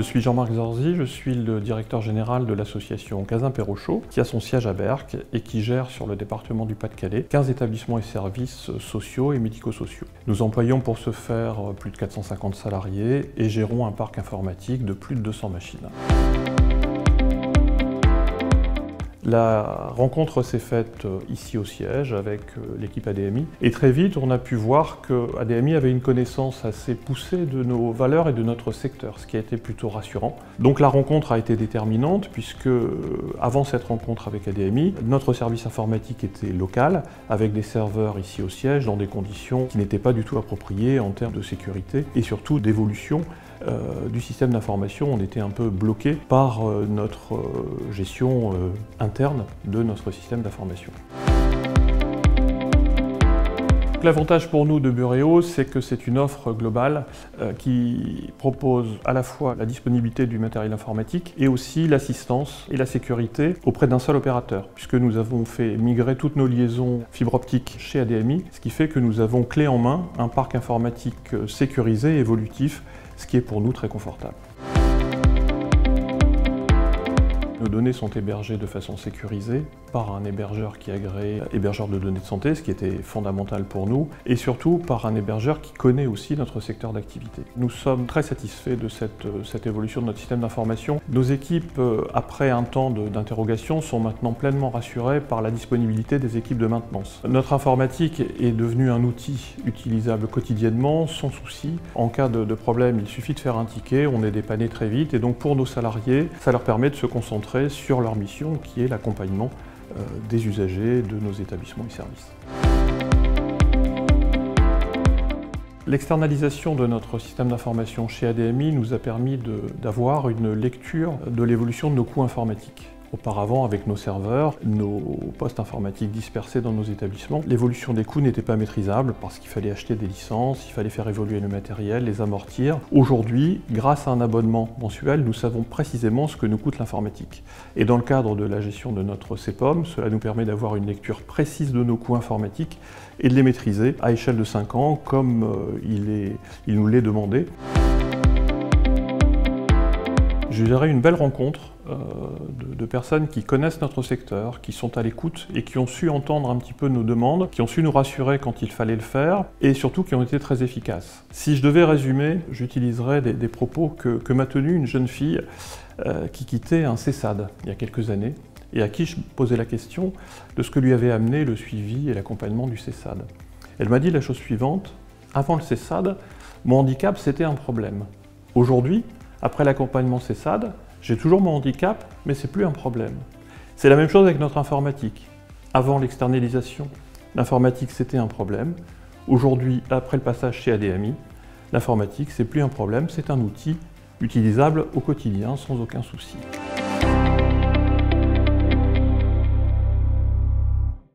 Je suis Jean-Marc Zorzi, je suis le directeur général de l'association Cazin-Perrochot, qui a son siège à Berck et qui gère sur le département du Pas-de-Calais 15 établissements et services sociaux et médico-sociaux. Nous employons pour ce faire plus de 450 salariés et gérons un parc informatique de plus de 200 machines. La rencontre s'est faite ici au siège avec l'équipe ADMI et très vite on a pu voir que ADMI avait une connaissance assez poussée de nos valeurs et de notre secteur, ce qui a été plutôt rassurant. Donc la rencontre a été déterminante puisque avant cette rencontre avec ADMI, notre service informatique était local avec des serveurs ici au siège dans des conditions qui n'étaient pas du tout appropriées en termes de sécurité et surtout d'évolution du système d'information. On était un peu bloqué par notre gestion interne de notre système d'information. L'avantage pour nous de Buréo, c'est que c'est une offre globale qui propose à la fois la disponibilité du matériel informatique et aussi l'assistance et la sécurité auprès d'un seul opérateur, puisque nous avons fait migrer toutes nos liaisons fibre optique chez ADMI, ce qui fait que nous avons clé en main un parc informatique sécurisé et évolutif, ce qui est pour nous très confortable. Nos données sont hébergées de façon sécurisée par un hébergeur qui est agréé hébergeur de données de santé, ce qui était fondamental pour nous, et surtout par un hébergeur qui connaît aussi notre secteur d'activité. Nous sommes très satisfaits de cette évolution de notre système d'information. Nos équipes, après un temps d'interrogation, sont maintenant pleinement rassurées par la disponibilité des équipes de maintenance. Notre informatique est devenue un outil utilisable quotidiennement, sans souci. En cas de problème, il suffit de faire un ticket, on est dépanné très vite, et donc pour nos salariés, ça leur permet de se concentrer sur leur mission qui est l'accompagnement des usagers de nos établissements et services. L'externalisation de notre système d'information chez ADMI nous a permis d'avoir une lecture de l'évolution de nos coûts informatiques. Auparavant, avec nos serveurs, nos postes informatiques dispersés dans nos établissements, l'évolution des coûts n'était pas maîtrisable parce qu'il fallait acheter des licences, il fallait faire évoluer le matériel, les amortir. Aujourd'hui, grâce à un abonnement mensuel, nous savons précisément ce que nous coûte l'informatique. Et dans le cadre de la gestion de notre CEPOM, cela nous permet d'avoir une lecture précise de nos coûts informatiques et de les maîtriser à échelle de 5 ans comme il nous l'est demandé. Je dirais une belle rencontre de personnes qui connaissent notre secteur, qui sont à l'écoute et qui ont su entendre un petit peu nos demandes, qui ont su nous rassurer quand il fallait le faire et surtout qui ont été très efficaces. Si je devais résumer, j'utiliserais des propos que m'a tenu une jeune fille qui quittait un CESAD il y a quelques années et à qui je posais la question de ce que lui avait amené le suivi et l'accompagnement du CESAD. Elle m'a dit la chose suivante: avant le CESAD, mon handicap c'était un problème. Aujourd'hui, après l'accompagnement CESAD, j'ai toujours mon handicap, mais c'est plus un problème. C'est la même chose avec notre informatique. Avant l'externalisation, l'informatique c'était un problème. Aujourd'hui, après le passage chez ADMI, l'informatique c'est plus un problème, c'est un outil utilisable au quotidien sans aucun souci.